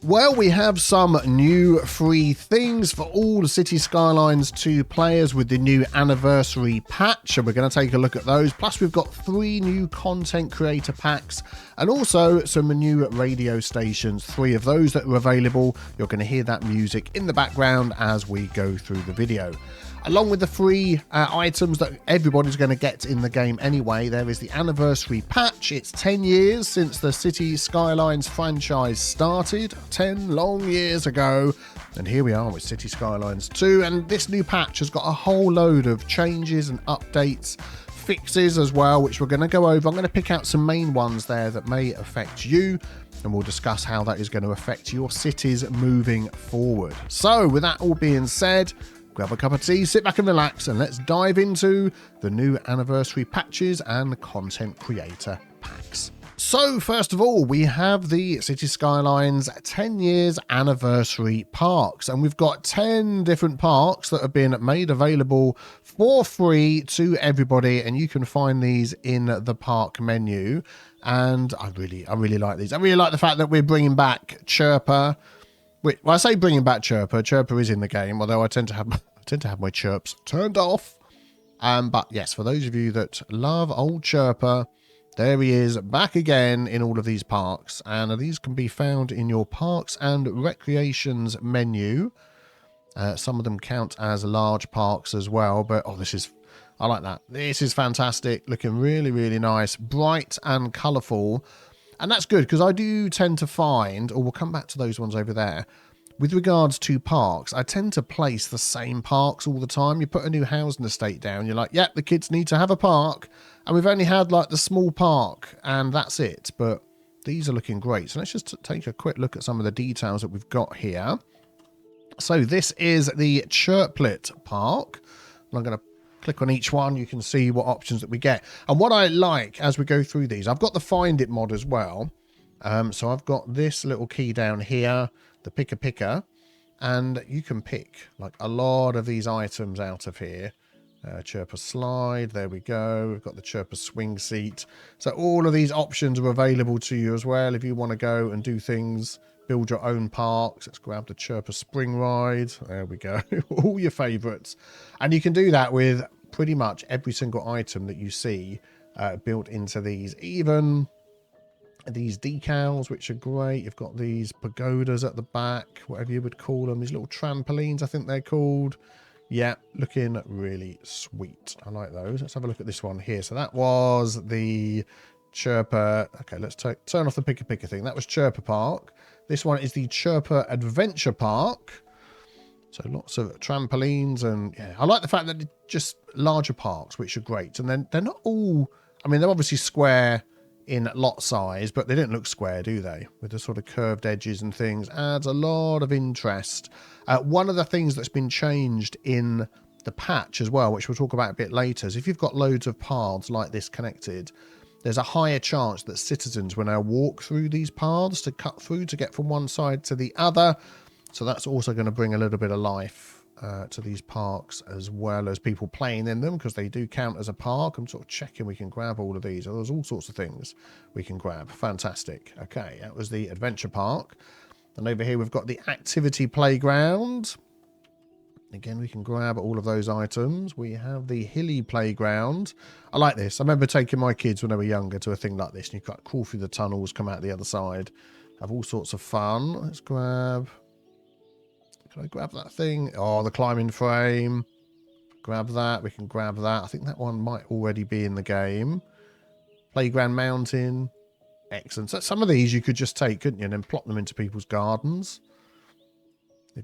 Well, we have some new free things for all the City Skylines 2 players with the new anniversary patch, and we're going to take a look at those. Plus, we've got 3 new content creator packs and also some new radio stations, 3 of those that are available. You're going to hear that music in the background as we go through the video. Along with the free items that everybody's going to get in the game anyway, there is the anniversary patch. It's 10 years since the City Skylines franchise started, 10 long years ago. And here we are with City Skylines 2. And this new patch has got a whole load of changes and updates, fixes as well, which we're going to go over. I'm going to pick out some main ones there that may affect you, and we'll discuss how that is going to affect your cities moving forward. So with that all being said, grab a cup of tea, sit back and relax, and let's dive into the new anniversary patches and content creator packs. So first of all, we have the City Skylines 10 years anniversary parks, and we've got 10 different parks that have been made available for free to everybody, and you can find these in the park menu. And I really like these. I really like the fact that we're bringing back Chirper. Well, I say bringing back Chirper. Chirper is in the game, although I tend to have my chirps turned off. But yes, for those of you that love old Chirper, there he is back again in all of these parks, and these can be found in your parks and recreations menu. Some of them count as large parks as well, but I like that. This is fantastic, looking really nice, bright and colourful. And that's good, because I do tend to find, or we'll come back to those ones over there, with regards to parks, I tend to place the same parks all the time. You put a new housing estate down, you're like, yep, the kids need to have a park, and we've only had like the small park, and that's it. But these are looking great. So let's just take a quick look at some of the details that we've got here. So this is the Chirplet Park. I'm going to click on each one. You can see what options that we get. And what I like as we go through these, I've got the Find It mod as well. So I've got this little key down here, the picker, and you can pick like a lot of these items out of here. Chirper slide, there we go. We've got the Chirper swing seat. So all of these options are available to you as well if you want to go and do things, build your own parks. Let's grab the Chirper spring ride. There we go. All your favorites. And you can do that with pretty much every single item that you see built into these. Even these decals, which are great. You've got these pagodas at the back, whatever you would call them. These little trampolines, I think they're called. Yeah, looking really sweet. I like those. Let's have a look at this one here. So that was the Chirper. Okay, let's turn off the picker thing. That was Chirper Park. This one is the Chirper Adventure Park. So lots of trampolines, and yeah, I like the fact that it's just larger parks, which are great. And then they're not all, I mean, they're obviously square in lot size, but they don't look square, do they? With the sort of curved edges and things, adds a lot of interest. One of the things that's been changed in the patch as well, which we'll talk about a bit later, is if you've got loads of paths like this connected, there's a higher chance that citizens will now walk through these paths to cut through to get from one side to the other. So that's also going to bring a little bit of life to these parks, as well as people playing in them, because they do count as a park. I'm sort of checking we can grab all of these. There's all sorts of things we can grab. Fantastic. Okay, that was the Adventure Park. And over here we've got the Activity Playground. Again, we can grab all of those items. We have the Hilly Playground. I like this. I remember taking my kids when they were younger to a thing like this, and you got to crawl through the tunnels, come out the other side, have all sorts of fun. Let's grab... Can I grab that thing? Oh, the climbing frame. Grab that. We can grab that. I think that one might already be in the game. Playground Mountain. Excellent. So some of these you could just take, couldn't you? And then plop them into people's gardens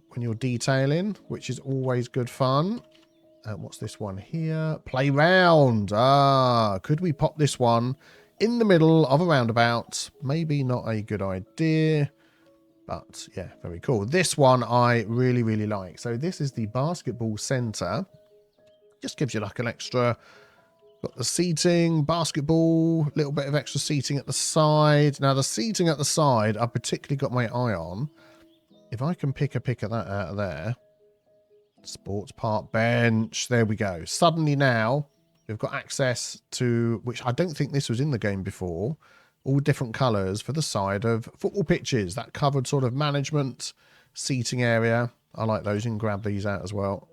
when you're detailing, which is always good fun. What's this one here? Playround. Could we pop this one in the middle of a roundabout? Maybe not a good idea. But yeah, very cool. This one I really like. So this is the basketball center. Just gives you like an extra, got the seating, basketball, a little bit of extra seating at the side. Now the seating at the side, I've particularly got my eye on. If I can pick of that out of there. Sports park bench. There we go. Suddenly now we've got access to, which I don't think this was in the game before, all different colours for the side of football pitches. That covered sort of management seating area. I like those. You can grab these out as well.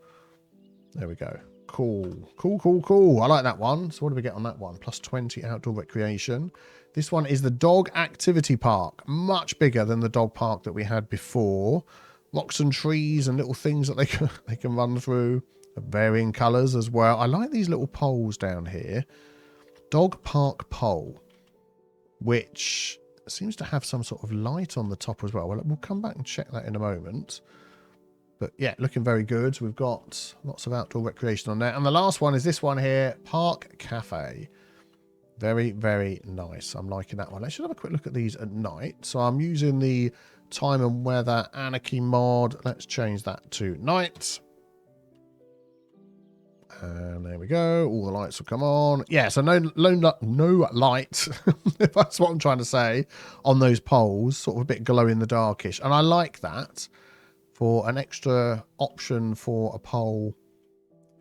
There we go. Cool. Cool, cool, cool. I like that one. So what do we get on that one? Plus 20 outdoor recreation. This one is the dog activity park. Much bigger than the dog park that we had before. Rocks and trees and little things that they can run through. Varying colours as well. I like these little poles down here. Dog park pole, which seems to have some sort of light on the top as well. Well, we'll come back and check that in a moment. But yeah, looking very good. We've got lots of outdoor recreation on there. And the last one is this one here, Park Cafe. Very, very nice. I'm liking that one. Let's just have a quick look at these at night. So I'm using the time and weather anarchy mod. Let's change that to night. And there we go. All the lights will come on. Yeah, so no light. That's what I'm trying to say on those poles. Sort of a bit glow in the darkish. And I like that for an extra option for a pole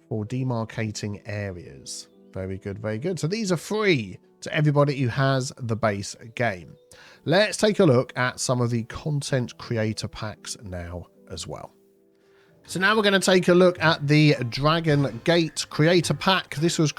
for demarcating areas. Very good, very good. So these are free to everybody who has the base game. Let's take a look at some of the content creator packs now as well. So now we're going to take a look at the Dragon Gate Creator Pack. This was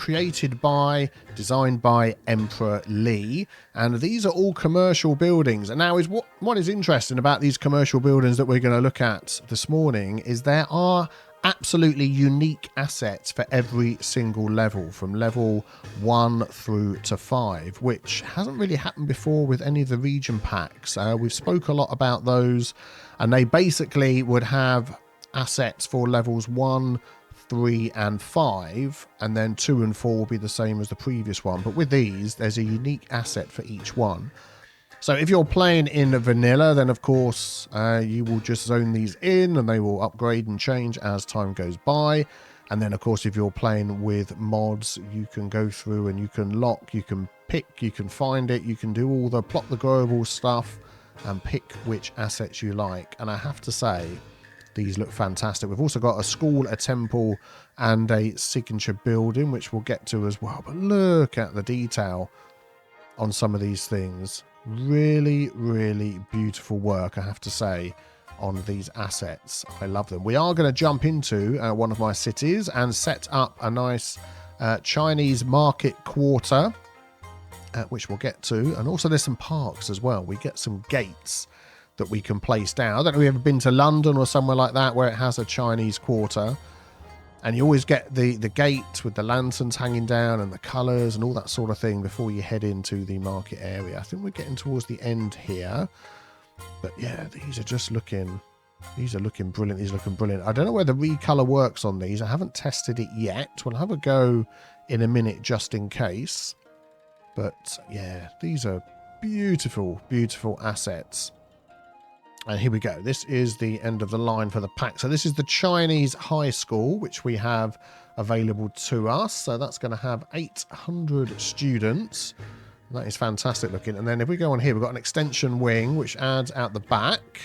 designed by Emperor Lee, and these are all commercial buildings. And now is what is interesting about these commercial buildings that we're going to look at this morning is there are absolutely unique assets for every single level, from level 1 through to 5, which hasn't really happened before with any of the region packs. We've spoke a lot about those, and they basically would have assets for levels 1, 3 and 5, and then 2 and 4 will be the same as the previous one. But with these, there's a unique asset for each one. So if you're playing in vanilla, then of course you will just zone these in and they will upgrade and change as time goes by. And then of course if you're playing with mods, you can go through and you can lock, you can pick, you can find it, you can do all the plot the global stuff and pick which assets you like. And I have to say, these look fantastic. We've also got a school, a temple, and a signature building, which we'll get to as well. But look at the detail on some of these things. Really, really beautiful work, I have to say, on these assets. I love them. We are going to jump into one of my cities and set up a nice Chinese market quarter, which we'll get to. And also there's some parks as well. We get some gates that we can place down. I don't know if you've ever been to London or somewhere like that where it has a Chinese quarter, and you always get the gate with the lanterns hanging down and the colours and all that sort of thing before you head into the market area. I think we're getting towards the end here, but yeah, these are looking brilliant. These are looking brilliant. I don't know where the recolor works on these. I haven't tested it yet. We'll have a go in a minute just in case, but yeah, these are beautiful, beautiful assets. And here we go. This is the end of the line for the pack. So this is the Chinese high school, which we have available to us. So that's going to have 800 students. That is fantastic looking. And then if we go on here, we've got an extension wing, which adds out the back.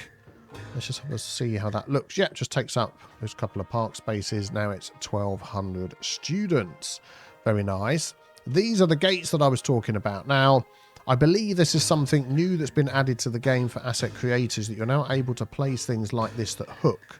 Let's just have a see how that looks. Yep, just takes up those couple of park spaces. Now it's 1,200 students. Very nice. These are the gates that I was talking about. Now, I believe this is something new that's been added to the game for asset creators, that you're now able to place things like this that hook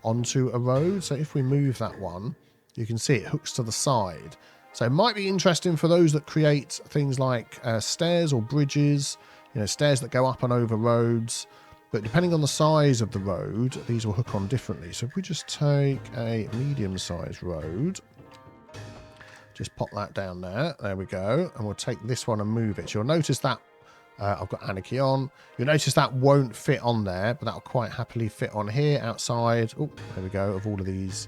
onto a road. So if we move that one, you can see it hooks to the side. So it might be interesting for those that create things like stairs or bridges, stairs that go up and over roads. But depending on the size of the road, these will hook on differently. So if we just take a medium-sized road, just pop that down there. There we go. And we'll take this one and move it. So you'll notice that I've got Anarchy on. You'll notice that won't fit on there, but that'll quite happily fit on here outside. Oh, there we go, of all of these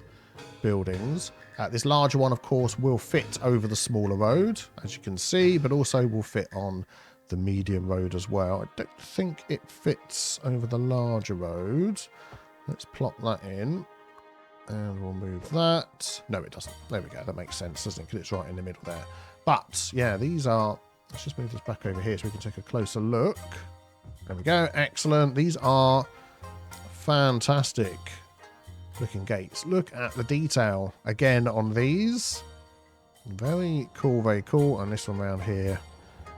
buildings. This larger one, of course, will fit over the smaller road, as you can see, but also will fit on the medium road as well. I don't think it fits over the larger road. Let's plop that in. And we'll move that. No, it doesn't. There we go. That makes sense, doesn't it? Because it's right in the middle there. But, yeah, these are... Let's just move this back over here so we can take a closer look. There we go. Excellent. These are fantastic looking gates. Look at the detail again on these. Very cool, very cool. And this one around here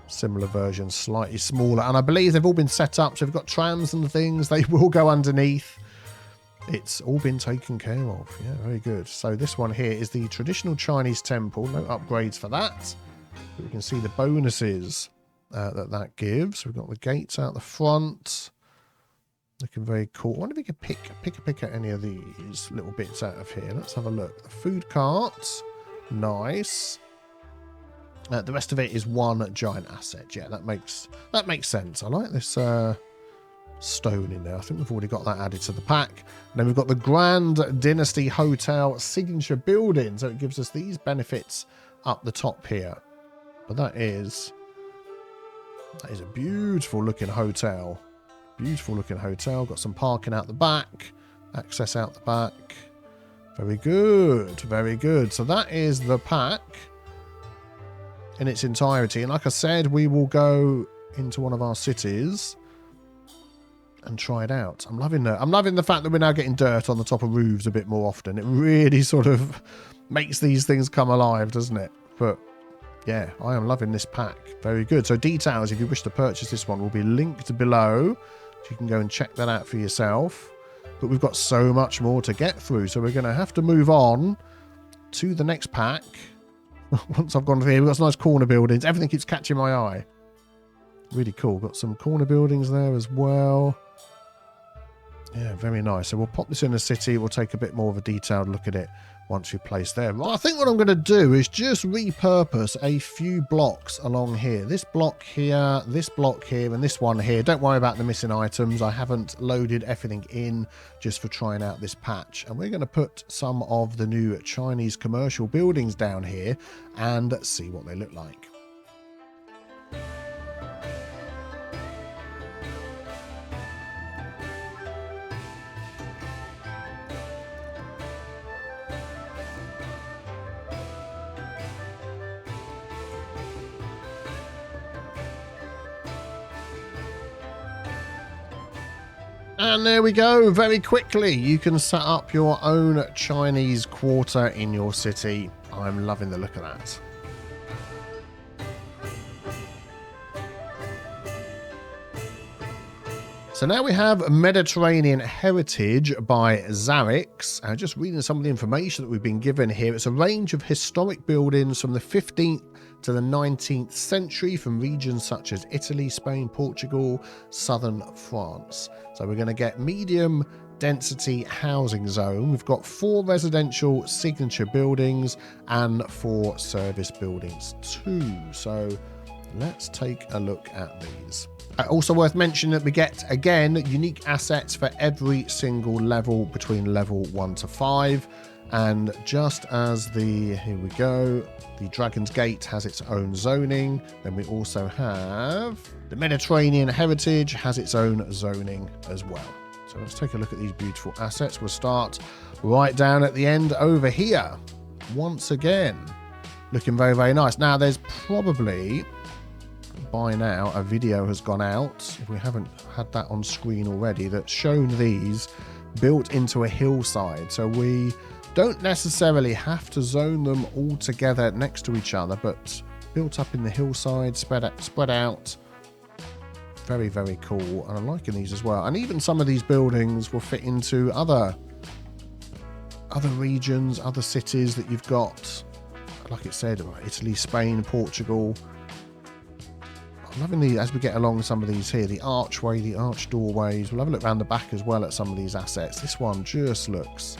Similar version, slightly smaller. And I believe they've all been set up. So we've got trams and things. They will go underneath. It's all been taken care of. Yeah, very good. So this one here is the traditional Chinese temple. No upgrades for that. But we can see the bonuses that gives. We've got the gates out the front. Looking very cool. I wonder if we could pick at any of these little bits out of here. Let's have a look. The food cart. Nice. The rest of it is one giant asset. Yeah, that makes sense. I like this stone in there. I think we've already got that added to the pack. And then we've got the Grand Dynasty Hotel signature building. So it gives us these benefits up the top here. But that is a beautiful looking hotel. Beautiful looking hotel. Got some parking out the back. Access out the back. Very good. Very good. So that is the pack in its entirety. And like I said, we will go into one of our cities and try it out. I'm loving the fact that we're now getting dirt on the top of roofs a bit more often. It really sort of makes these things come alive, doesn't it? But yeah, I am loving this pack. Very good. So details, if you wish to purchase this one, will be linked below. So you can go and check that out for yourself. But we've got so much more to get through. So we're going to have to move on to the next pack. Once I've gone through here, we've got some nice corner buildings. Everything keeps catching my eye. Really cool. Got some corner buildings there as well. Yeah, very nice. So we'll pop this in the city. We'll take a bit more of a detailed look at it once we place there. Well, I think what I'm going to do is just repurpose a few blocks along here. This block here, and this one here. Don't worry about the missing items. I haven't loaded everything in just for trying out this patch. And we're going to put some of the new Chinese commercial buildings down here and see what they look like. And there we go. Very quickly, you can set up your own Chinese quarter in your city. I'm loving the look of that. So now we have Mediterranean Heritage by Zarrix. Just reading some of the information that we've been given here. It's a range of historic buildings from the 15th to the 19th century from regions such as Italy, Spain, Portugal, southern France. So we're going to get medium density housing zone. We've got 4 residential signature buildings and 4 service buildings too. So let's take a look at these. Also worth mentioning that we get, again, unique assets for every single level between level 1 to 5. And just as here we go, the Dragon's Gate has its own zoning. Then we also have the Mediterranean Heritage has its own zoning as well. So let's take a look at these beautiful assets. We'll start right down at the end over here. Once again, looking very, very nice. Now, there's probably by now a video has gone out, if we haven't had that on screen already, that's shown these built into a hillside. So we don't necessarily have to zone them all together next to each other, but built up in the hillside, spread out. Very, very cool. And I'm liking these as well. And even some of these buildings will fit into other regions, other cities that you've got. Like it said, Italy, Spain, Portugal. I'm loving these as we get along some of these here. The archway, the arch doorways. We'll have a look around the back as well at some of these assets. This one just looks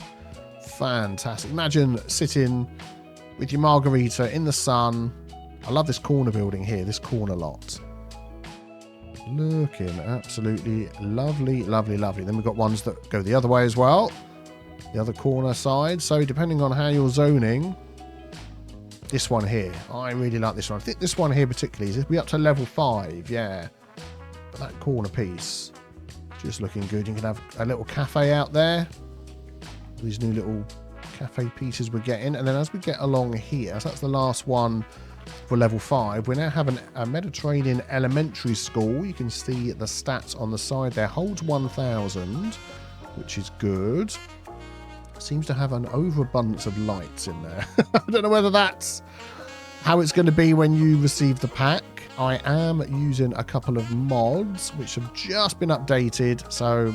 fantastic. Imagine sitting with your margarita in the sun. I love this corner building here, this corner lot. Looking absolutely lovely, lovely, lovely. Then we've got ones that go the other way as well. The other corner side. So depending on how you're zoning, this one here, I really like this one. I think this one here particularly is we up to level 5, yeah. But that corner piece, just looking good. You can have a little cafe out there. These new little cafe pieces we're getting. And then as we get along here, so that's the last one for level 5. We now have a Mediterranean elementary school. You can see the stats on the side there. Holds 1,000, which is good. Seems to have an overabundance of lights in there. I don't know whether that's how it's going to be when you receive the pack. I am using a couple of mods which have just been updated. So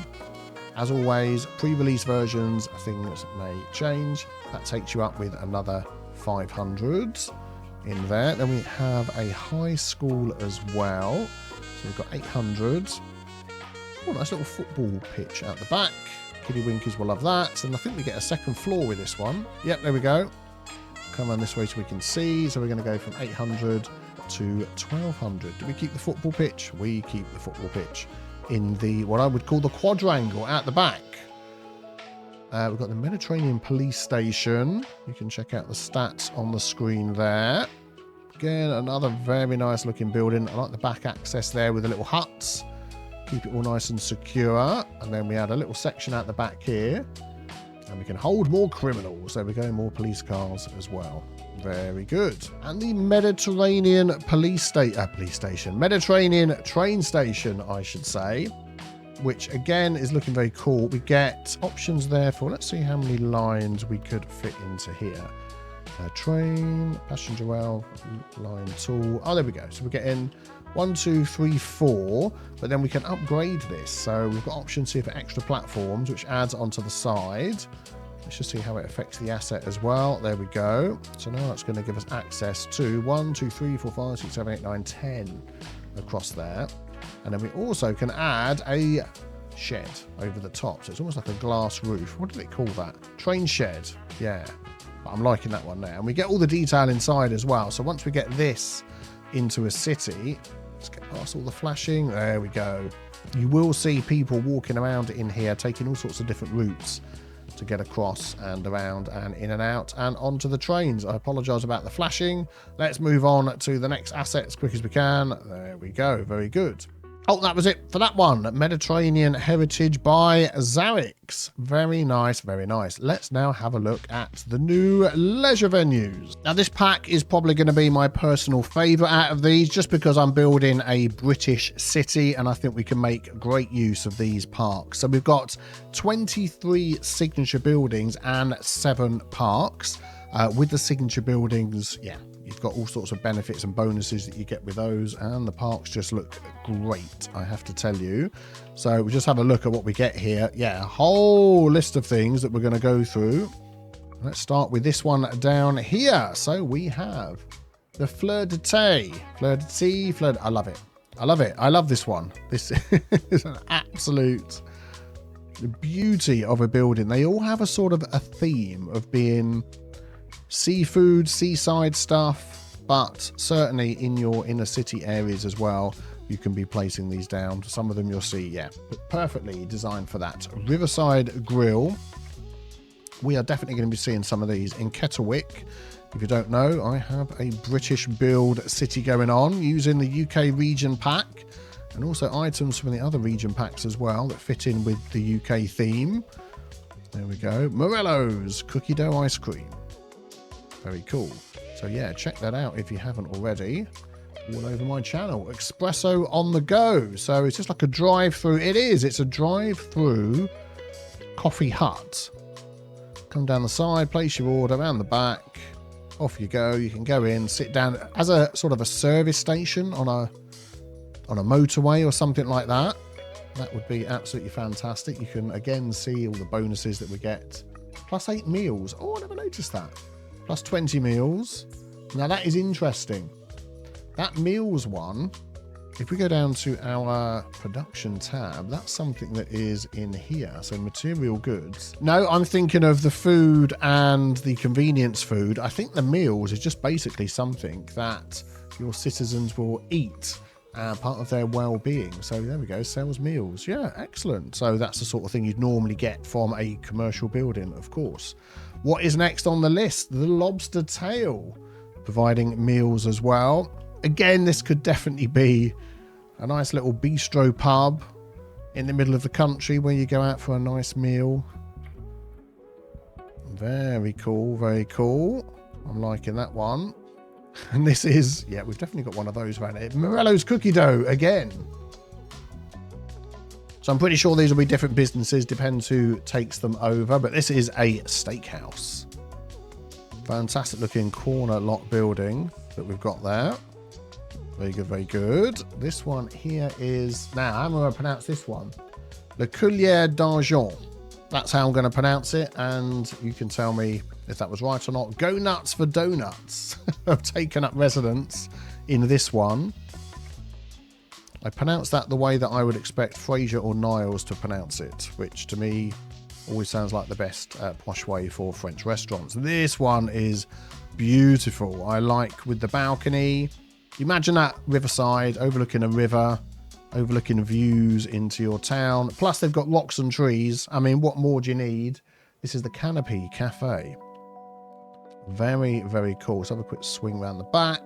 as always, pre-release versions, things may change. That takes you up with another 500 in there. Then we have a high school as well. So we've got 800. Oh, nice little football pitch out the back. Kiddywinkies will love that. And I think we get a second floor with this one. Yep, there we go. Come on this way so we can see. So we're going to go from 800 to 1200. Do we keep the football pitch? We keep the football pitch in the, what I would call the quadrangle at the back. We've got the Mediterranean Police Station. You can check out the stats on the screen there. Again, another very nice looking building. I like the back access there with the little huts. Keep it all nice and secure. And then we add a little section at the back here. And we can hold more criminals. There we go, more police cars as well. Very good. And the Mediterranean Mediterranean train station, I should say, which again is looking very cool. We get options there for, let's see how many lines we could fit into here. Train, passenger rail, line tool. Oh, there we go. So we're getting 1, 2, 3, 4, but then we can upgrade this. So we've got options here for extra platforms, which adds onto the side. Let's just see how it affects the asset as well. There we go. So now that's going to give us access to 1, 2, 3, 4, 5, 6, 7, 8, 9, 10 across there. And then we also can add a shed over the top. So it's almost like a glass roof. What do they call that? Train shed. Yeah. But I'm liking that one now. And we get all the detail inside as well. So once we get this into a city, let's get past all the flashing. There we go. You will see people walking around in here, taking all sorts of different routes to get across and around and in and out and onto the trains. I apologize about the flashing. Let's move on to the next asset as quick as we can. There we go. Very good. Oh, that was it for that one. Mediterranean Heritage by Zarrix. Very nice, very nice. Let's now have a look at the new leisure venues. Now, this pack is probably going to be my personal favourite out of these, just because I'm building a British city and I think we can make great use of these parks. So we've got 23 signature buildings and 7 parks. With the signature buildings, yeah, you've got all sorts of benefits and bonuses that you get with those, and the parks just look great, I have to tell you. So we'll just have a look at what we get here. Yeah, a whole list of things that we're going to go through. Let's start with this one down here. So we have the Fleur de Thé. I love it. I love it. I love this one. This is an absolute beauty of a building. They all have a sort of a theme of being seafood, seaside stuff, but certainly in your inner city areas as well, you can be placing these down. Some of them you'll see, yeah, perfectly designed for that. Riverside Grill. We are definitely going to be seeing some of these in Kettlewick. If you don't know, I have a British build city going on using the UK region pack, and also items from the other region packs as well that fit in with the UK theme. There we go. Morello's cookie dough ice cream. Very cool. So yeah, check that out if you haven't already. All over my channel. Espresso on the go. So it's just like a drive-through. It is. It's a drive-through coffee hut. Come down the side, place your order around the back. Off you go. You can go in, sit down as a sort of a service station on a motorway or something like that. That would be absolutely fantastic. You can again see all the bonuses that we get. Plus 8 meals. Oh, I never noticed that. Plus 20 meals. Now that is interesting. That meals one, if we go down to our production tab, that's something that is in here. So material goods. No, I'm thinking of the food and the convenience food. I think the meals is just basically something that your citizens will eat. Part of their well-being. So there we go, sales meals. Yeah, excellent. So that's the sort of thing you'd normally get from a commercial building, of course. What is next on the list? The Lobster Tail, providing meals as well. Again, this could definitely be a nice little bistro pub in the middle of the country where you go out for a nice meal. Very cool, very cool. I'm liking that one. And this is, yeah, we've definitely got one of those around here. Morello's cookie dough again. So I'm pretty sure these will be different businesses, depends who takes them over. But this is a steakhouse. Fantastic looking corner lot building that we've got there. Very good, very good. This one here is, now how am I going to pronounce this one? Le Collier d'Argent. That's how I'm going to pronounce it, and you can tell me if that was right or not. Go nuts for donuts. I've taken up residence in this one. I pronounce that the way that I would expect Fraser or Niles to pronounce it, which to me always sounds like the best posh way for French restaurants. This one is beautiful. I like with the balcony. Imagine that riverside overlooking a river, overlooking views into your town. Plus they've got rocks and trees. I mean, what more do you need? This is the Canopy Cafe. Very, very cool. Let's have a quick swing around the back.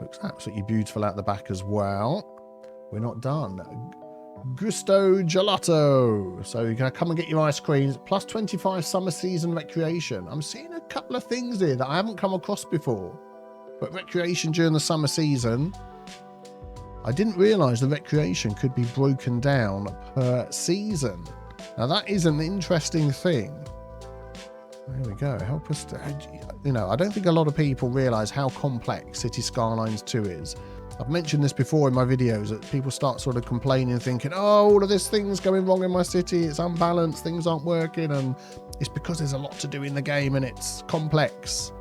Looks absolutely beautiful out the back as well. We're not done. Gusto Gelato. So you're going to come and get your ice creams. Plus 25 summer season recreation. I'm seeing a couple of things here that I haven't come across before. But recreation during the summer season. I didn't realise the recreation could be broken down per season. Now that is an interesting thing. There we go. Help us to, you know, I don't think a lot of people realise how complex City Skylines 2 is. I've mentioned this before in my videos, that people start sort of complaining, thinking, oh, all of this thing's going wrong in my city, it's unbalanced, things aren't working, and it's because there's a lot to do in the game and it's complex.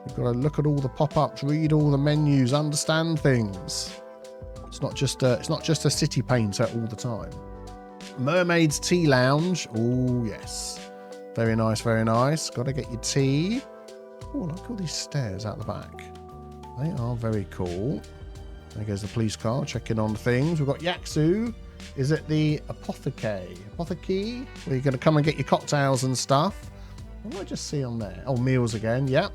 You've got to look at all the pop-ups, read all the menus, understand things. It's not just a city painter all the time. Mermaid's Tea Lounge. Oh, yes. Very nice, very nice. Got to get your tea. Oh, look at all these stairs out the back. They are very cool. There goes the police car checking on things. We've got Yaksu. Is it the Apothecary? Apothecary? Where you're going to come and get your cocktails and stuff. What do I just see on there? Oh, meals again. Yep.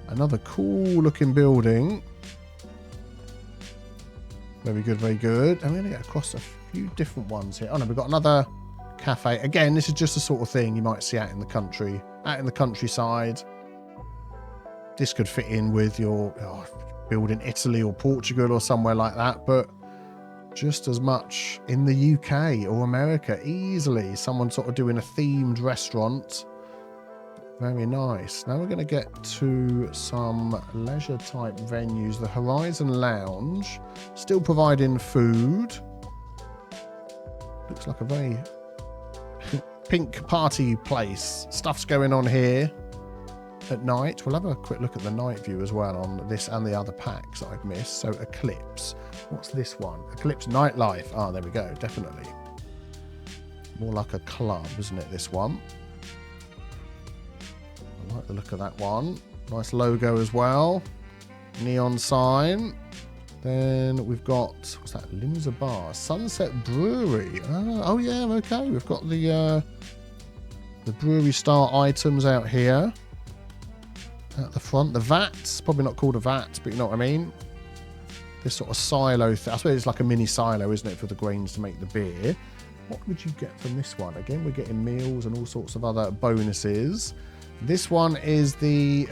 Another cool looking building. Very good, very good. I'm going to get across a few different ones here. Oh no, we've got another cafe. Again, this is just the sort of thing you might see out in the country, out in the countryside. This could fit in with your build in Italy or Portugal or somewhere like that, but just as much in the UK or America, easily. Someone sort of doing a themed restaurant. Very nice. Now we're going to get to some leisure type venues. The Horizon Lounge, still providing food. Looks like a very pink party place. Stuff's going on here at night. We'll have a quick look at the night view as well on this and the other packs that I've missed. So Eclipse. What's this one? Eclipse Nightlife. Ah, there we go. Definitely. More like a club, isn't it, this one? I like the look of that one. Nice logo as well. Neon sign. Then we've got, what's that? Limsa Bar. Sunset Brewery. Oh yeah, okay. We've got the brewery style items out here. At the front. The vats. Probably not called a vat, but you know what I mean. This sort of silo thing. I suppose it's like a mini silo, isn't it, for the grains to make the beer. What would you get from this one? Again, we're getting meals and all sorts of other bonuses. This one is the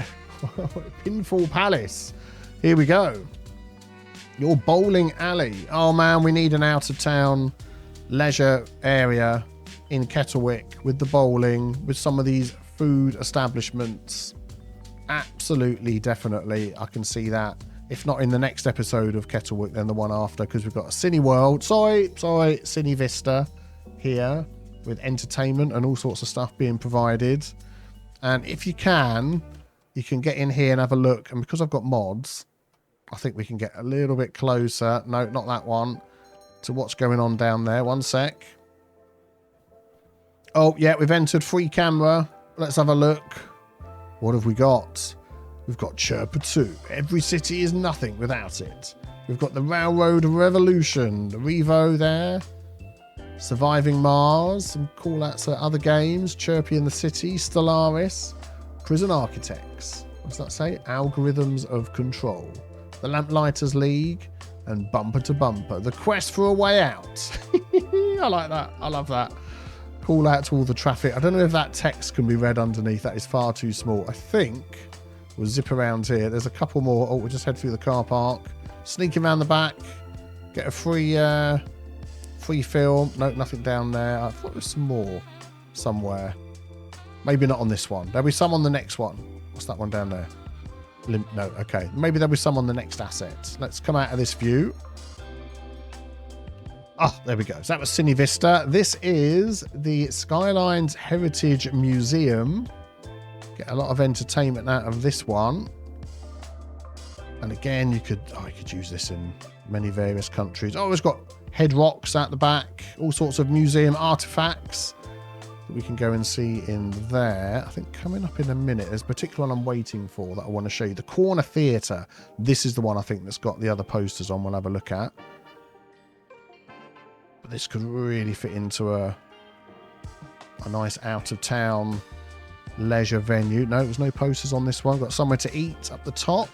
Pinfall Palace. Here we go. Your bowling alley. Oh man, we need an out of town leisure area in Kettlewick with the bowling, with some of these food establishments. Absolutely, definitely. I can see that. If not in the next episode of Kettlewick, then the one after, because we've got a Cineworld. Sorry, Cine Vista here with entertainment and all sorts of stuff being provided. And if you can get in here and have a look. And because I've got mods, I think we can get a little bit closer. No, not that one. To what's going on down there. One sec. Oh, yeah, we've entered free camera. Let's have a look. What have we got? We've got Chirper 2. Every city is nothing without it. We've got the Railroad Revolution. The Revo there. Surviving Mars, some call-outs to other games. Chirpy in the City, Stellaris, Prison Architects. What's that say? Algorithms of Control. The Lamplighters League, and Bumper to Bumper. The Quest for a Way Out. I like that. I love that. Call out to all the traffic. I don't know if that text can be read underneath. That is far too small. I think we'll zip around here. There's a couple more. Oh, we'll just head through the car park. Sneak around the back. Get a free film. No, nothing down there. I thought there was some more somewhere. Maybe not on this one. There'll be some on the next one. What's that one down there? No, okay. Maybe there'll be some on the next asset. Let's come out of this view. Oh, there we go. So that was Cine Vista. This is the Skylines Heritage Museum. Get a lot of entertainment out of this one. And again, you could use this in many various countries. Oh, it's got head rocks at the back, all sorts of museum artifacts that we can go and see in there. I think coming up in a minute, there's a particular one I'm waiting for that I want to show you. The Corner Theatre. This is the one I think that's got the other posters on. We'll have a look at. But this could really fit into a nice out-of-town leisure venue. No, there's no posters on this one. Got somewhere to eat up the top.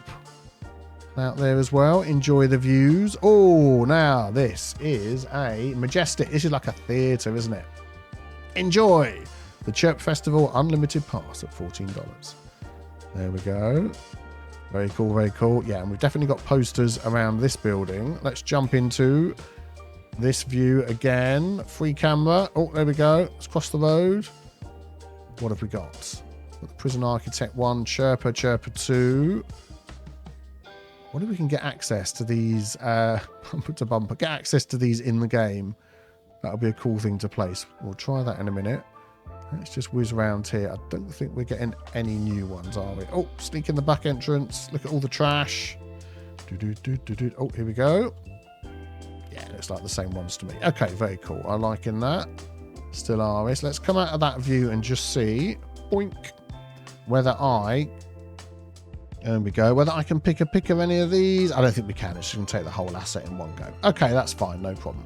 Out there as well. Enjoy the views. Oh, now this is a majestic. This is like a theatre, isn't it? Enjoy the Chirp Festival Unlimited Pass at $14. There we go. Very cool, very cool. Yeah, and we've definitely got posters around this building. Let's jump into this view again. Free camera. Oh, there we go. Let's cross the road. What have we got? Prison Architect 1, Chirper 2. Wonder if we can get access to these bumper to bumper. Get access to these in the game. That'll be a cool thing to place. We'll try that in a minute. Let's just whiz around here. I don't think we're getting any new ones, are we? Oh, sneak in the back entrance. Look at all the trash. Oh, here we go. Yeah, looks like the same ones to me. Okay, very cool. I'm liking that. Still RS. Let's come out of that view and just see, boink, whether there we go. Whether I can pick a pick of any of these. I don't think we can. It's just going to take the whole asset in one go. Okay, that's fine. No problem.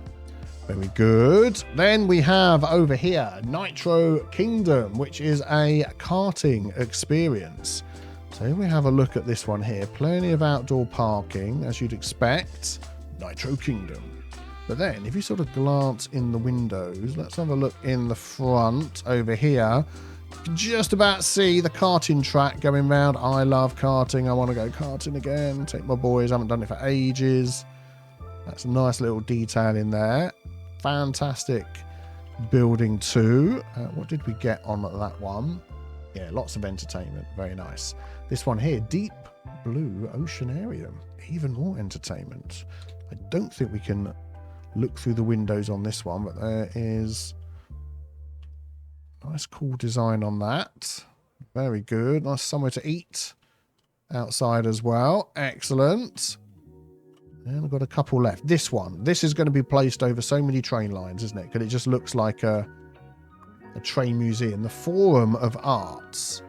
Very good. Then we have over here Nitro Kingdom, which is a karting experience. So we have a look at this one here. Plenty of outdoor parking, as you'd expect. Nitro Kingdom. But then, if you sort of glance in the windows, let's have a look in the front over here. You can just about see the karting track going round. I love karting. I want to go karting again. Take my boys. I haven't done it for ages. That's a nice little detail in there. Fantastic building too. What did we get on that one? Yeah, lots of entertainment. Very nice. This one here, Deep Blue Oceanarium. Even more entertainment. I don't think we can look through the windows on this one, but there is nice cool design on that. Very good. Nice somewhere to eat outside as well. Excellent. And I've got a couple left. This one. This is going to be placed over so many train lines, isn't it? Because it just looks like a train museum. The Forum of Arts.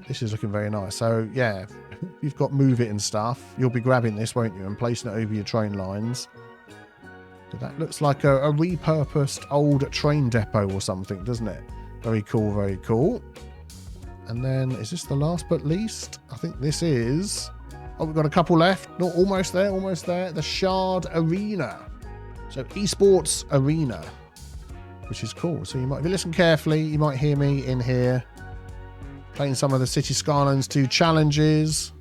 This is looking very nice. So, yeah, if you've got Move It and stuff, you'll be grabbing this, won't you? And placing it over your train lines. So that looks like a repurposed old train depot or something, doesn't it? Very cool, very cool. And then, is this the last but least? I think this is... Oh, we've got a couple left. Not almost there, almost there. The Shard Arena. So, esports arena, which is cool. So, you might, if you listen carefully, you might hear me in here playing some of the City Skylines 2 challenges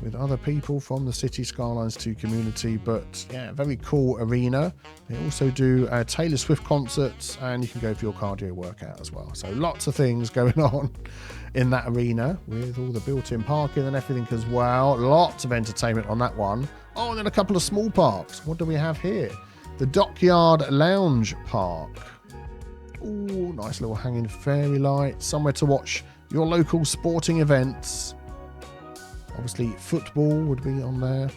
with other people from the City Skylines 2 community. But, yeah, very cool arena. They also do Taylor Swift concerts, and you can go for your cardio workout as well. So, lots of things going on in that arena with all the built-in parking and everything as well. Lots of entertainment on that one. Oh, and then a couple of small parks. What do we have here? The Dockyard Lounge Park. Oh, nice little hanging fairy light. Somewhere to watch your local sporting events. Obviously, football would be on there.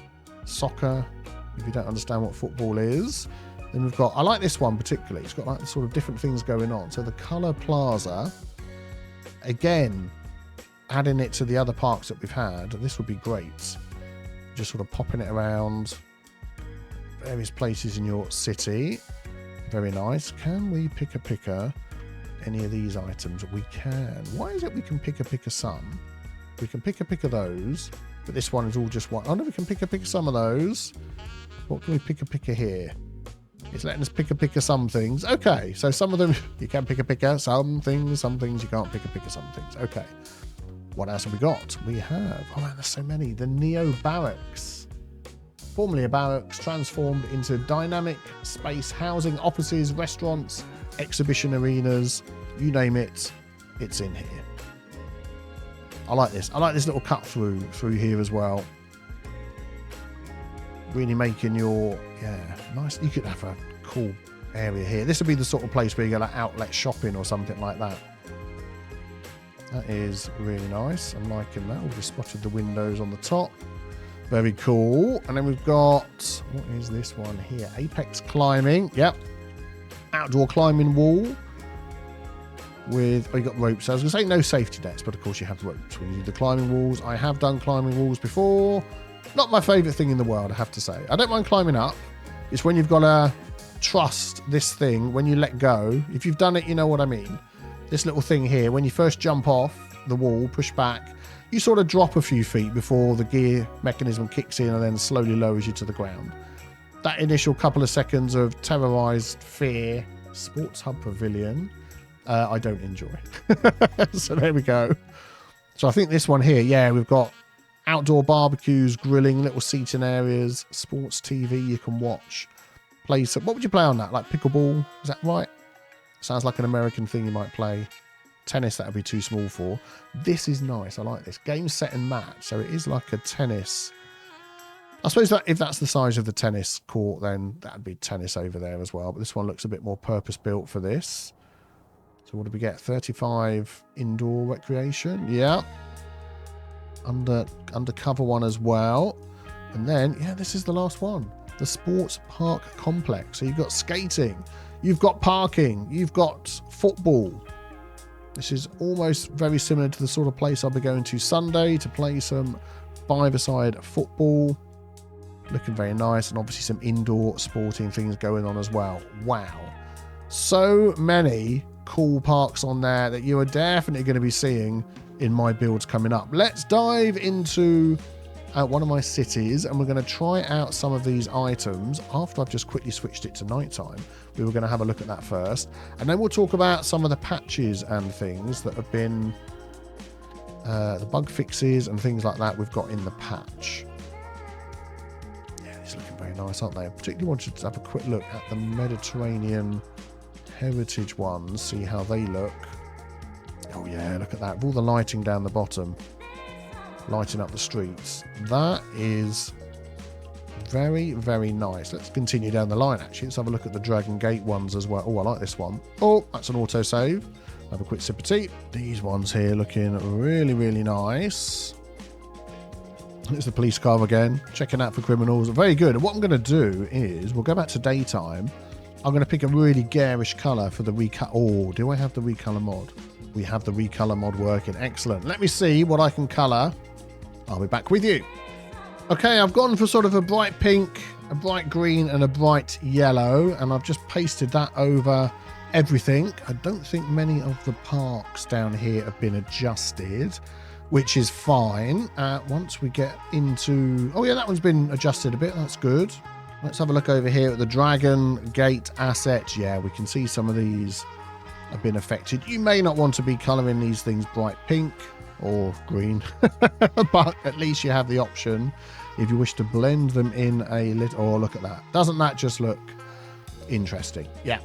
Soccer, if you don't understand what football is. Then we've got, I like this one particularly. It's got like sort of different things going on. So the Colour Plaza. Again, adding it to the other parks that we've had, this would be great. Just sort of popping it around various places in your city. Very nice. Can we pick a picker any of these items? We can. Why is it we can pick a picker some? We can pick a picker those, but this one is all just one. Oh no, we can pick a picker some of those. What can we pick a picker here? It's letting us pick a picker some things. Okay, so some of them you can pick a picker, some things you can't pick a picker, some things. Okay. What else have we got? We have, oh man, there's so many. The Neo Barracks. Formerly a barracks, transformed into dynamic space housing offices, restaurants, exhibition arenas, you name it, it's in here. I like this. I like this little cut through here as well. Really making your, yeah, nice. You could have a cool area here. This would be the sort of place where you go like outlet shopping or something like that. That is really nice. I'm liking that. We've just spotted the windows on the top. Very cool. And then we've got, what is this one here? Apex climbing. Yep. Outdoor climbing wall. With, oh, you got ropes. I was going to say no safety nets, but of course you have ropes when you do the climbing walls. I have done climbing walls before. Not my favourite thing in the world, I have to say. I don't mind climbing up. It's when you've got to trust this thing, when you let go. If you've done it, you know what I mean. This little thing here, when you first jump off the wall, push back, you sort of drop a few feet before the gear mechanism kicks in and then slowly lowers you to the ground. That initial couple of seconds of terrorized fear, Sports Hub Pavilion, I don't enjoy. So there we go. So I think this one here, yeah, we've got outdoor barbecues, grilling, little seating areas, sports TV you can watch. Play some, what would you play on that? Like pickleball? Is that right? Sounds like an American thing you might play. Tennis, that would be too small for. This is nice. I like this. Game, set, and match. So it is like a tennis. I suppose that if that's the size of the tennis court, then that'd be tennis over there as well. But this one looks a bit more purpose-built for this. So what do we get? 35 indoor recreation. Yeah. Undercover one as well. And then, yeah, this is the last one. The sports park complex. So you've got skating. You've got parking. You've got football. This is almost very similar to the sort of place I'll be going to Sunday to play some five-a-side football. Looking very nice. And obviously some indoor sporting things going on as well. Wow. So many cool parks on there that you are definitely going to be seeing in my builds coming up. Let's dive into one of my cities and we're going to try out some of these items after I've just quickly switched it to nighttime. We were going to have a look at that first, and then we'll talk about some of the patches and things that have been the bug fixes and things like that we've got in the patch. Yeah, these are looking very nice, aren't they? I particularly wanted to have a quick look at the Mediterranean heritage ones, see how they look. Oh yeah, look at that, with all the lighting down the bottom, lighting up the streets. That is very, very nice. Let's continue down the line, actually. Let's have a look at the Dragon Gate ones as well. Oh, I like this one. Oh, that's an autosave. Have a quick sip of tea. These ones here looking really, really nice. It's the police car again, checking out for criminals. Very good. And what I'm going to do is, we'll go back to daytime. I'm going to pick a really garish colour for the recolor. Oh, do I have the recolor mod? We have the recolor mod working. Excellent. Let me see what I can colour. I'll be back with you. Okay, I've gone for sort of a bright pink, a bright green, and a bright yellow, and I've just pasted that over everything. I don't think many of the parks down here have been adjusted, which is fine. Once we get into... Oh yeah, that one's been adjusted a bit. That's good. Let's have a look over here at the Dragon Gate assets. Yeah, we can see some of these have been affected. You may not want to be colouring these things bright pink or green, but at least you have the option if you wish to blend them in a little. Oh, look at that. Doesn't that just look interesting? Yeah.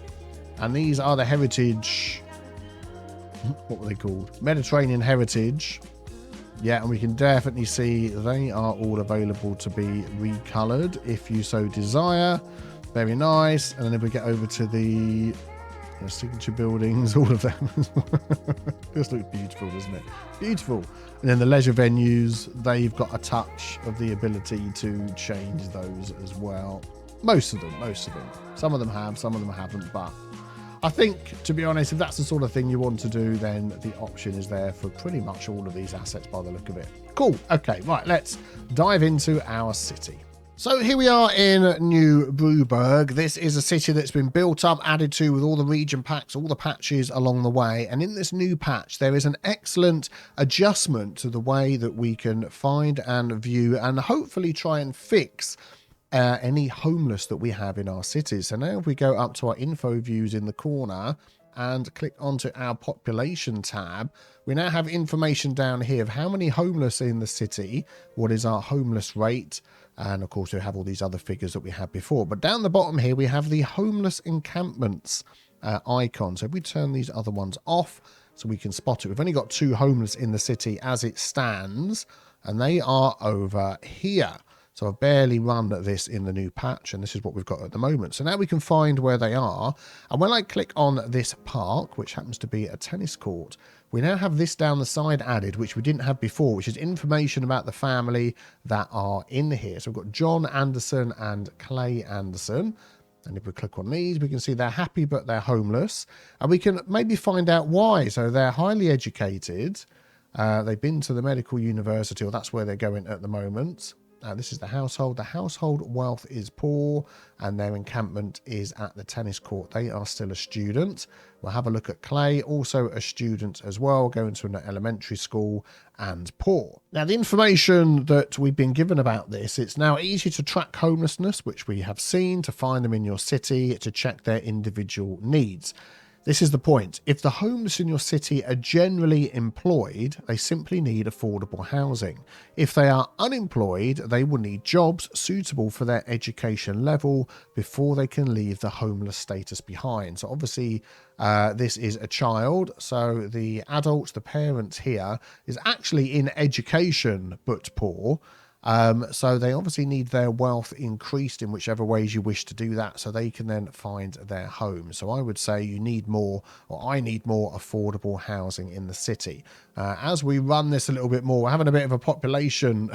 And these are the heritage, what were they called? Mediterranean heritage. Yeah, and we can definitely see they are all available to be recolored if you so desire. Very nice. And then if we get over to the signature buildings, all of them. This looks beautiful, doesn't it? Beautiful. And then the leisure venues, they've got a touch of the ability to change those as well. Most of them. Some of them have, some of them haven't, but I think, to be honest, if that's the sort of thing you want to do, then the option is there for pretty much all of these assets by the look of it. Cool. Okay, right, let's dive into our city. So here we are in New Brewburgh. This is a city that's been built up, added to with all the region packs, all the patches along the way. And in this new patch, there is an excellent adjustment to the way that we can find and view and hopefully try and fix any homeless that we have in our cities. So now if we go up to our info views in the corner and click onto our population tab, we now have information down here of how many homeless in the city, what is our homeless rate, and of course we have all these other figures that we had before. But down the bottom here we have the homeless encampments icon. So if we turn these other ones off so we can spot it. We've only got 2 homeless in the city as it stands, and they are over here. So I've barely run this in the new patch, and this is what we've got at the moment. So now we can find where they are. And when I click on this park, which happens to be a tennis court, we now have this down the side added, which we didn't have before, which is information about the family that are in here. So we've got John Anderson and Clay Anderson. And if we click on these, we can see they're happy, but they're homeless. And we can maybe find out why. So they're highly educated. They've been to the medical university, or that's where they're going at the moment. This is the household. The household wealth is poor, and their encampment is at the tennis court. They are still a student. We'll have a look at Clay, also a student as well, going to an elementary school, and poor. Now, the information that we've been given about this, it's now easy to track homelessness, which we have seen, to find them in your city, to check their individual needs. This is the point. If the homeless in your city are generally employed, they simply need affordable housing. If they are unemployed, they will need jobs suitable for their education level before they can leave the homeless status behind. So obviously, this is a child. So the adults, the parents here, is actually in education but poor. So they obviously need their wealth increased in whichever ways you wish to do that, so they can then find their home. So I would say you need more, or I need more affordable housing in the city. As we run this a little bit more, we're having a bit of a population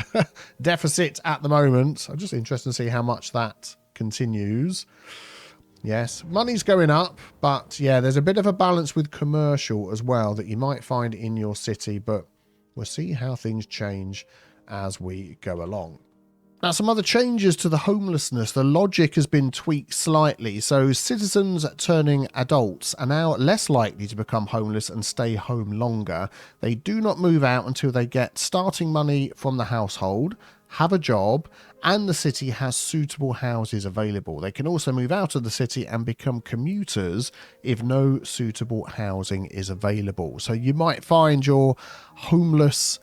deficit at the moment. I'm just interested to see how much that continues. Yes, money's going up, but yeah, there's a bit of a balance with commercial as well that you might find in your city, but we'll see how things change as we go along. Now, some other changes to the homelessness. The logic has been tweaked slightly. So citizens turning adults are now less likely to become homeless and stay home longer. They do not move out until they get starting money from the household, have a job, and the city has suitable houses available. They can also move out of the city and become commuters if no suitable housing is available. So you might find your homeless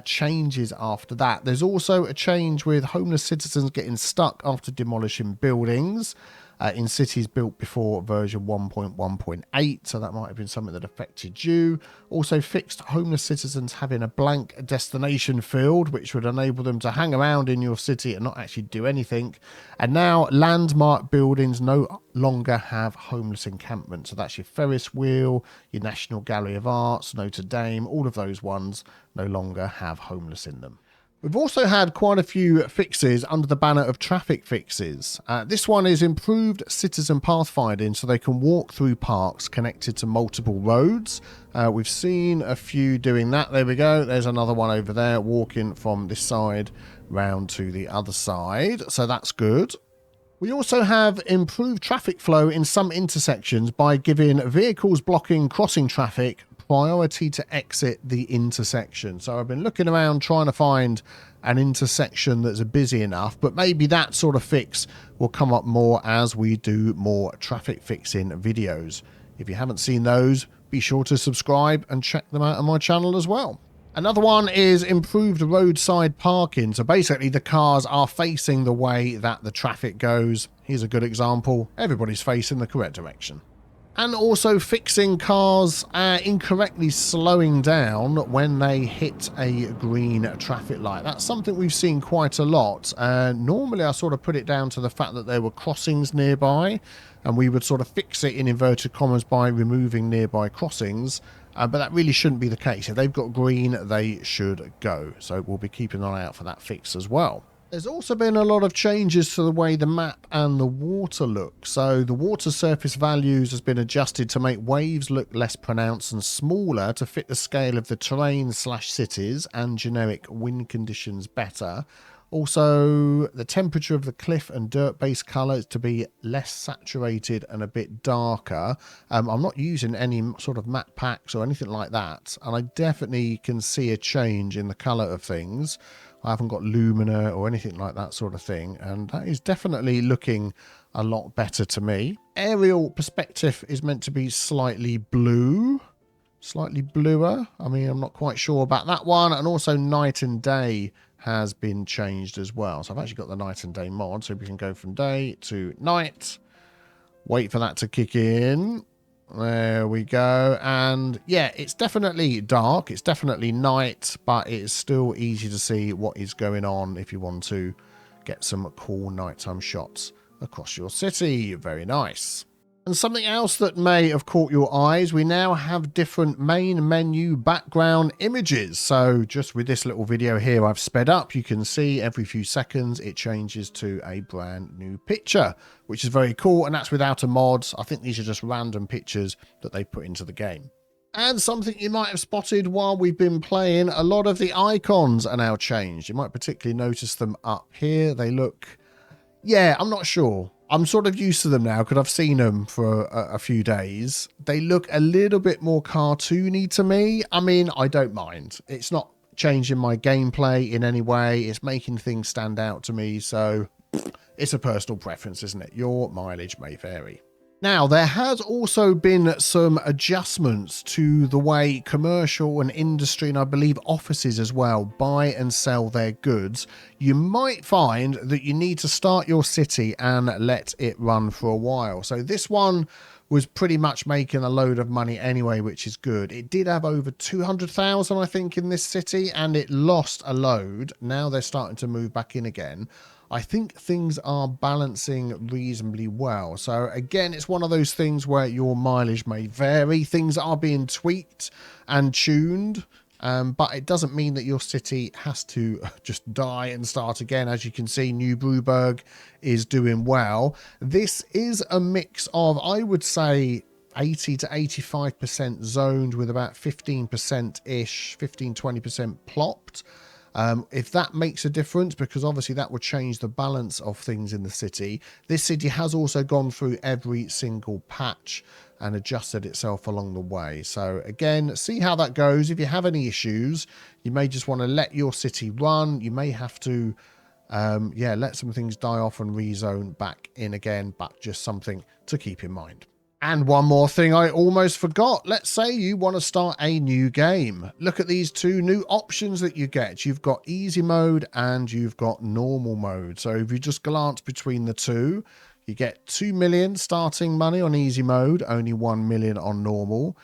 changes after that. There's also a change with homeless citizens getting stuck after demolishing buildings in cities built before version 1.1.8, so that might have been something that affected you. Also fixed homeless citizens having a blank destination field, which would enable them to hang around in your city and not actually do anything. And now landmark buildings no longer have homeless encampments, so that's your Ferris wheel, your National Gallery of Arts, Notre Dame, all of those ones no longer have homeless in them. We've also had quite a few fixes under the banner of traffic fixes. This one is improved citizen pathfinding so they can walk through parks connected to multiple roads. We've seen a few doing that. There we go. There's another one over there walking from this side round to the other side. So that's good. We also have improved traffic flow in some intersections by giving vehicles blocking crossing traffic priority to exit the intersection. So I've been looking around trying to find an intersection that's busy enough, but maybe that sort of fix will come up more as we do more traffic fixing videos. If you haven't seen those, be sure to subscribe and check them out on my channel as well. Another one is improved roadside parking. So basically the cars are facing the way that the traffic goes. Here's a good example. Everybody's facing the correct direction. And also fixing cars incorrectly slowing down when they hit a green traffic light. That's something we've seen quite a lot. Normally I sort of put it down to the fact that there were crossings nearby, and we would sort of fix it in inverted commas by removing nearby crossings. But that really shouldn't be the case. If they've got green, they should go. So we'll be keeping an eye out for that fix as well. There's also been a lot of changes to the way the map and the water look. So the water surface values has been adjusted to make waves look less pronounced and smaller to fit the scale of the terrain/cities and generic wind conditions better. Also, the temperature of the cliff and dirt-based colour is to be less saturated and a bit darker. I'm not using any sort of matte packs or anything like that, and I definitely can see a change in the colour of things. I haven't got lumina or anything like that sort of thing, and that is definitely looking a lot better to me. Aerial perspective is meant to be slightly blue, slightly bluer. I mean, I'm not quite sure about that one. And also night and day has been changed as well. So I've actually got the night and day mod, so we can go from day to night. Wait for that to kick in. There we go. And yeah, it's definitely dark. It's definitely night, but it is still easy to see what is going on if you want to get some cool nighttime shots across your city. Very nice. And something else that may have caught your eyes, we now have different main menu background images. So just with this little video here I've sped up, you can see every few seconds it changes to a brand new picture, which is very cool. And that's without a mod. I think these are just random pictures that they put into the game. And something you might have spotted while we've been playing, a lot of the icons are now changed. You might particularly notice them up here. They look, yeah, I'm not sure. I'm sort of used to them now because I've seen them for a few days. They look a little bit more cartoony to me. I mean, I don't mind. It's not changing my gameplay in any way. It's making things stand out to me. So it's a personal preference, isn't it? Your mileage may vary. Now, there has also been some adjustments to the way commercial and industry, and I believe offices as well, buy and sell their goods. You might find that you need to start your city and let it run for a while. So this one was pretty much making a load of money anyway, which is good. It did have over 200,000, I think, in this city, and it lost a load. Now they're starting to move back in again. I think things are balancing reasonably well. So again, it's one of those things where your mileage may vary. Things are being tweaked and tuned, but it doesn't mean that your city has to just die and start again. As you can see, New Brewburgh is doing well. This is a mix of, I would say, 80 to 85% zoned with about 15%-ish, 15-20% plopped. If that makes a difference, because obviously that would change the balance of things in the city. This city has also gone through every single patch and adjusted itself along the way. So again, see how that goes. If you have any issues, you may just want to let your city run. You may have to, let some things die off and rezone back in again, but just something to keep in mind. And one more thing I almost forgot. Let's say you want to start a new game. Look at these two new options that you get. You've got easy mode and you've got normal mode. So if you just glance between the two, you get 2 million starting money on easy mode, only 1 million on normal.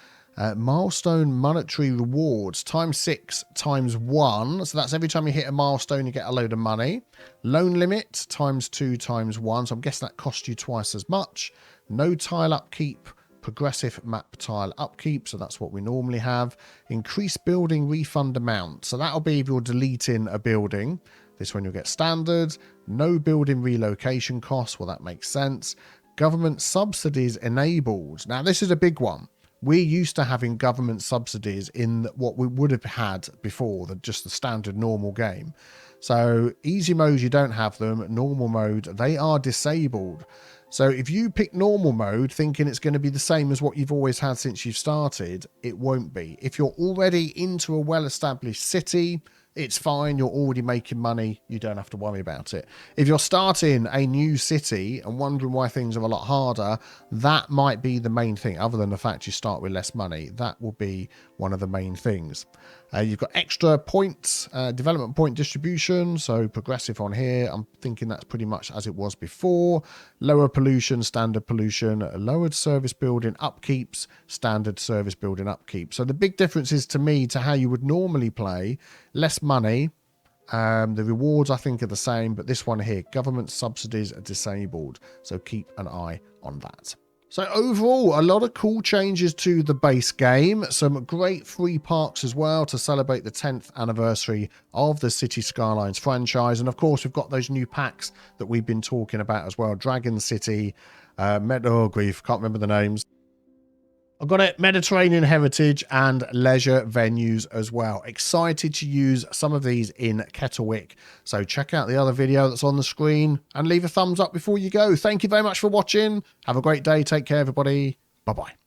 Milestone monetary rewards ×6 ×1. So that's every time you hit a milestone, you get a load of money. Loan limit ×2 ×1. So I'm guessing that costs you twice as much. No tile upkeep, progressive map tile upkeep. So that's what we normally have. Increased building refund amount. So that'll be if you're deleting a building. This one you'll get standard. No building relocation costs. Well, that makes sense. Government subsidies enabled. Now, this is a big one. We're used to having government subsidies in what we would have had before, just the standard normal game. So easy mode, you don't have them. Normal mode, they are disabled. So if you pick normal mode thinking it's going to be the same as what you've always had since you've started, it won't be. If you're already into a well-established city, it's fine. You're already making money. You don't have to worry about it. If you're starting a new city and wondering why things are a lot harder, that might be the main thing. Other than the fact you start with less money, that will be one of the main things. You've got extra points, development point distribution. So progressive on here. I'm thinking that's pretty much as it was before. Lower pollution, standard pollution, lowered service building upkeeps, standard service building upkeep. So the big difference is to me to how you would normally play. Less money. The rewards I think are the same, but this one here, government subsidies are disabled. So keep an eye on that. So overall, a lot of cool changes to the base game. Some great free parks as well to celebrate the 10th anniversary of the City Skylines franchise. And of course, we've got those new packs that we've been talking about as well. Dragon City, oh grief, can't remember the names. I've got it, Mediterranean Heritage and Leisure Venues as well. Excited to use some of these in Kettlewick. So check out the other video that's on the screen and leave a thumbs up before you go. Thank you very much for watching. Have a great day. Take care, everybody. Bye-bye.